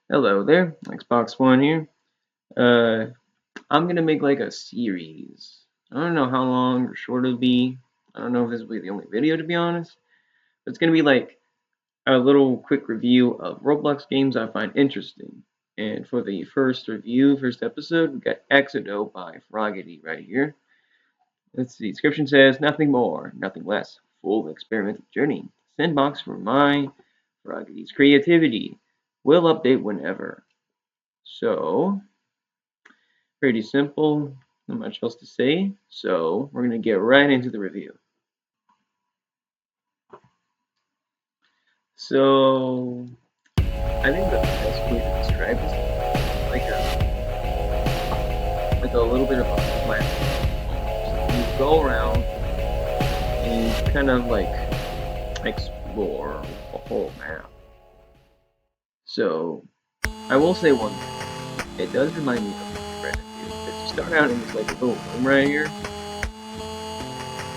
Hello there, Xbox One here. Uh, I'm gonna make like a series. I don't know how long or short it'll be. I don't know if this will be the only video to be honest. But it's gonna be like a little quick review of Roblox games I find interesting. And for the first episode, we got Exodo by Froggy right here. Let's see, description says nothing more, nothing less. Full experimental journey. Sandbox for my Froggy's creativity. Will update whenever. So, pretty simple, not much else to say, so we're gonna get right into the review. So, I think the best way to describe this is like a little bit of a platform. So you go around and you kind of like explore a whole map. So, I will say one thing, it does remind me of Red Dead. If you start out in this like little room right here,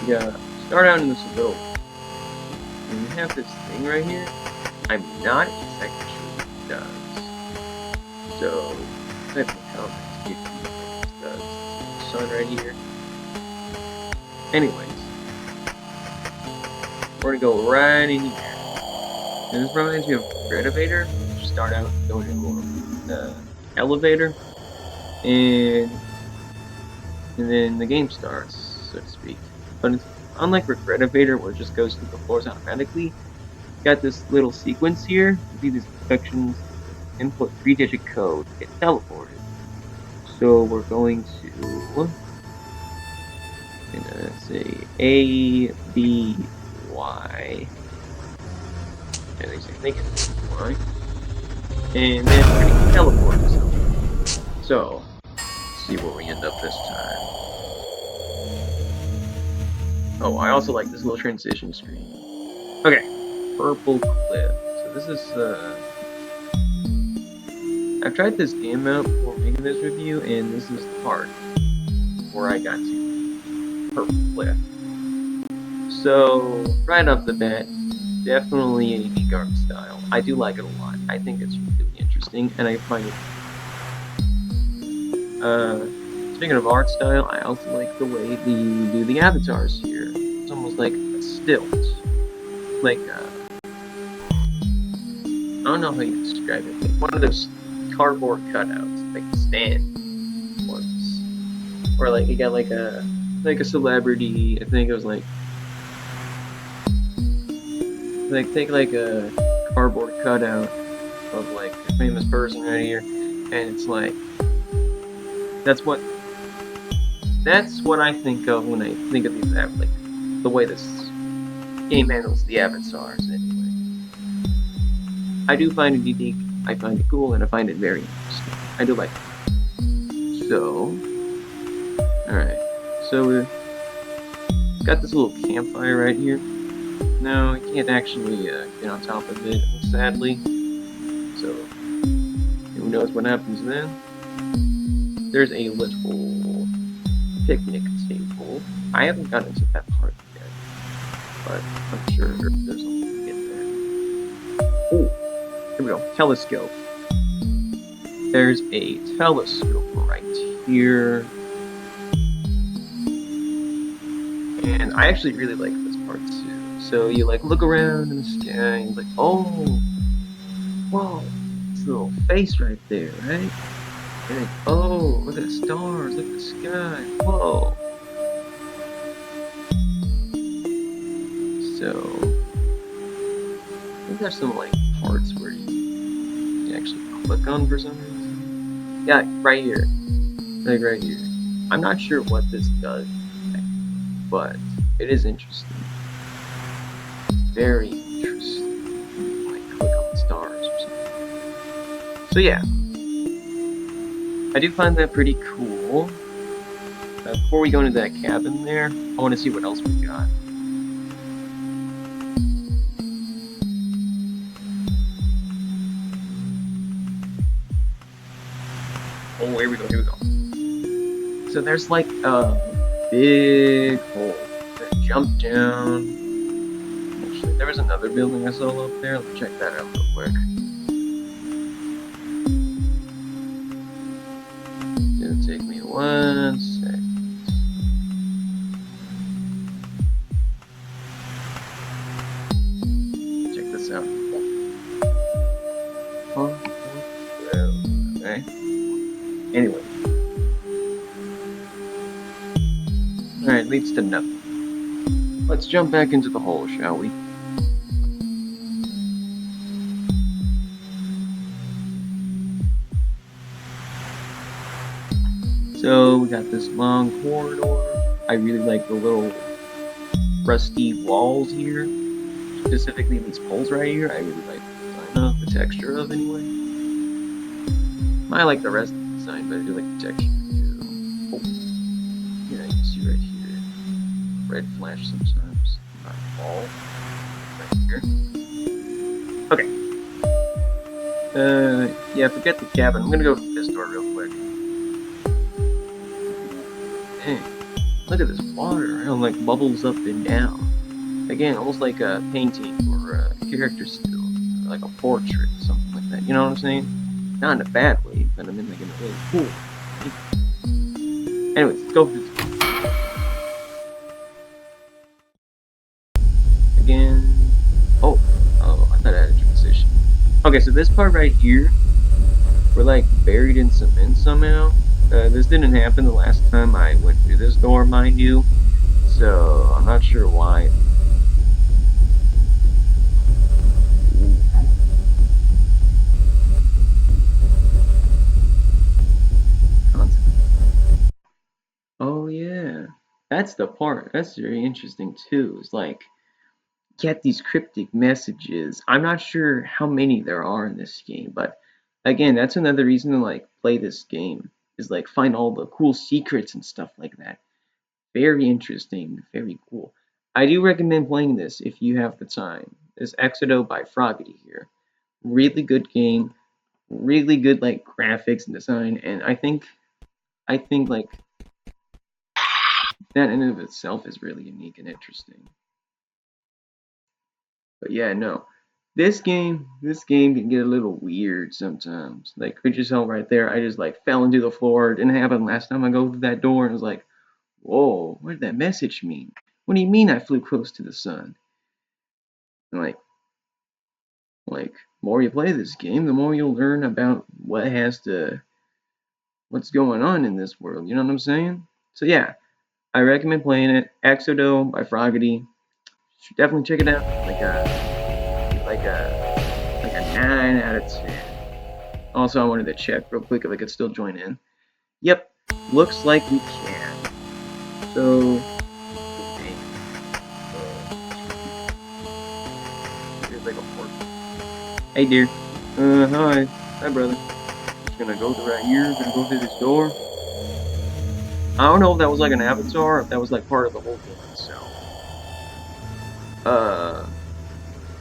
yeah, start out in this little, and you have this thing right here. I'm not exactly sure what it does. So, type in the comments if you know what this does. Sun right here. Anyways, we're gonna go right in here. And this reminds me of Renovator. You start out going into the elevator, and then the game starts, so to speak. But it's unlike Renovator, where it just goes through the floors automatically. Got this little sequence here. You see these instructions, input 3-digit code, get teleported. So we're going to say A, B, Y. At least I think it's Y. And then we're going to teleport ourselves. So, let's see where we end up this time. Oh, I also like this little transition screen. Okay, purple cliff. So this is I've tried this game out before making this review, and this is the part where I got to purple cliff. So right off the bat, definitely a unique art style. I do like it a lot. I think it's really interesting, and I find it. Speaking of art style, I also like the way they do the avatars here. It's almost like a stilt, like I don't know how you describe it. Like one of those cardboard cutouts, like stand ones, or like you got like a celebrity. I think it was like take like a cardboard cutout of like a famous person right here, and it's like that's what I think of when I think of these like the way this game handles the avatars. Anyway, I do find it unique. I find it cool, and I find it very interesting. I do like it. So, all right. So we've got this little campfire right here. No, I can't actually get on top of it, sadly. So, who knows what happens then? There's a little picnic table. I haven't gotten to that part yet, but I'm sure there's a way to get there. Oh, here we go. Telescope. There's a telescope right here. And I actually really like this part too. So you like look around in the sky and like, oh, whoa, this little face right there, right? And like, oh, look at the stars, look at the sky, whoa. So, I think there's some like parts where you actually click on for some reason. Yeah, right here, like right here. I'm not sure what this does, but it is interesting. Very interesting. Like click on the stars or something. So yeah, I do find that pretty cool. Before we go into that cabin there, I want to see what else we got. Oh, here we go. So there's like a big hole. Jump down. Actually, there was another building I saw up there. Let's check that out real quick. Okay. Anyway. Alright, leads to nothing. Let's jump back into the hole, shall we? So, we got this long corridor. I really like the little rusty walls here. Specifically these poles right here. I really like the design of, the texture of, anyway. I like the rest of the design, but I do like the texture too. Oh. Yeah, you can see right here. Red flash sometimes. On the wall. Right here. Okay. Yeah, forget the cabin. I'm gonna go through this door real quick. Dang. Look at this water. It like bubbles up and down. Again, almost like a painting or a character still. Like a portrait, something like that. You know what I'm saying? Not in a bad way, but I mean like in a really cool way. Anyways, let's go for this. Again. Oh, I thought I had a transition. Okay, so this part right here, we're like buried in cement somehow. This didn't happen the last time I went through this door, mind you. So I'm not sure why. Oh yeah, that's the part. That's very interesting too. It's like get these cryptic messages. I'm not sure how many there are in this game, but again, that's another reason to like play this game. Is like find all the cool secrets and stuff like that. Very interesting, very cool. I do recommend playing this if you have the time. It's Exodo by Froggy here. Really good game, really good like graphics and design, and I think like that in and of itself is really unique and interesting. But yeah, no. This game can get a little weird sometimes. Like could you tell right there, I just like fell into the floor. It didn't happen last time I go through that door and it was like, whoa, what did that message mean? What do you mean I flew close to the sun? And like more you play this game, the more you'll learn about what's going on in this world. You know what I'm saying? So yeah, I recommend playing it. Exodo by Froggy. Should definitely check it out. Like a 9 out of 10. Also, I wanted to check real quick if I could still join in. Yep, looks like we can. So, here's like a port. Hey, dear. Hi. Hi, brother. Just gonna go through right here. Gonna go through this door. I don't know if that was like an avatar, or if that was like part of the whole game itself.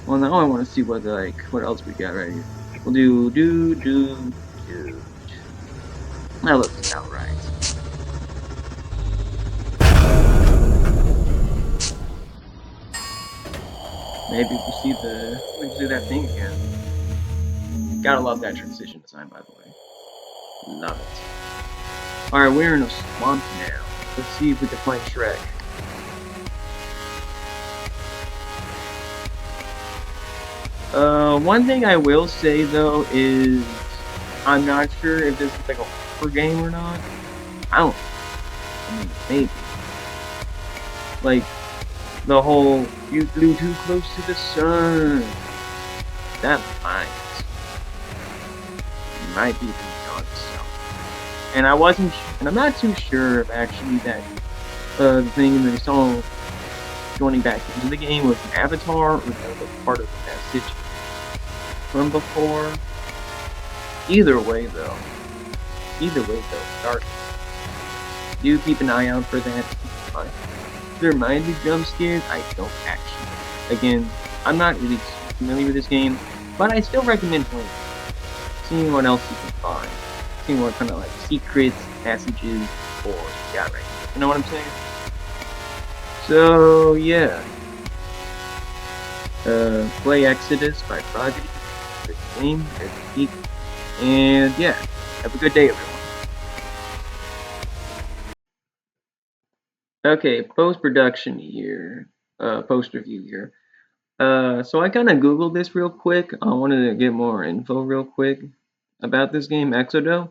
Well, now I want to see what else we got right here. We'll do. That looks about right. Maybe we see that thing again. Gotta love that transition design, by the way. Love it. Alright, we're in a swamp now. Let's see if we can find Shrek. One thing I will say though is I'm not sure if this is like a horror game or not. I mean, maybe. Like, the whole, you flew too close to the sun. That might be the itself. And I'm not too sure if actually that, the thing that I saw joining back into the game was an avatar or that was part of the message from before. Either way though, start. Do keep an eye out for that. There might be jump scares, I don't actually. Again, I'm not really familiar with this game, but I still recommend playing it. Seeing what else you can find. Seeing what kind of like secrets, passages, or you got right here. You know what I'm saying? So yeah. Play Exodus by Froggy. Good game, good geek. And yeah, have a good day everyone. Okay, post-production here, post-review here. So I kind of Googled this real quick. I wanted to get more info real quick. about this game, Exodo,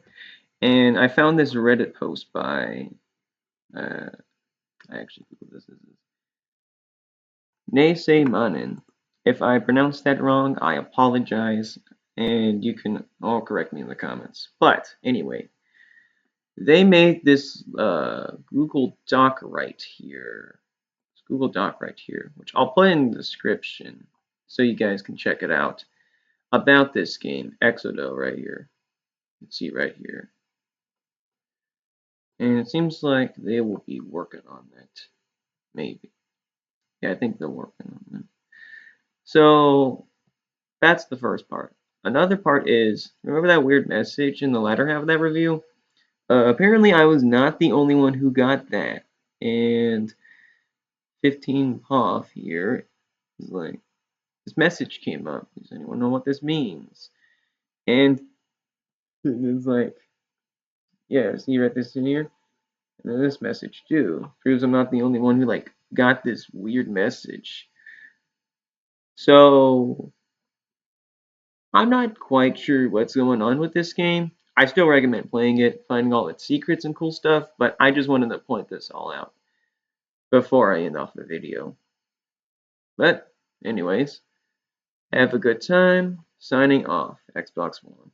and I found this Reddit post by uh, I actually Googled this. This is Naysay Manin. If I pronounced that wrong, I apologize, and you can all correct me in the comments. But anyway, they made this Google Doc right here. It's Google Doc right here, which I'll put in the description so you guys can check it out about this game, Exodo, right here. You can see right here. And it seems like they will be working on that. Maybe. Yeah, I think they're working on that. So that's the first part. Another part is, remember that weird message in the latter half of that review? Apparently I was not the only one who got that. And 15 Puff here is like, this message came up. Does anyone know what this means? And it's like, yeah, see right this in here? And then this message too. Proves I'm not the only one who like got this weird message. So I'm not quite sure what's going on with this game. I still recommend playing it, finding all its secrets and cool stuff, but I just wanted to point this all out before I end off the video. But anyways, have a good time. Signing off, Xbox One.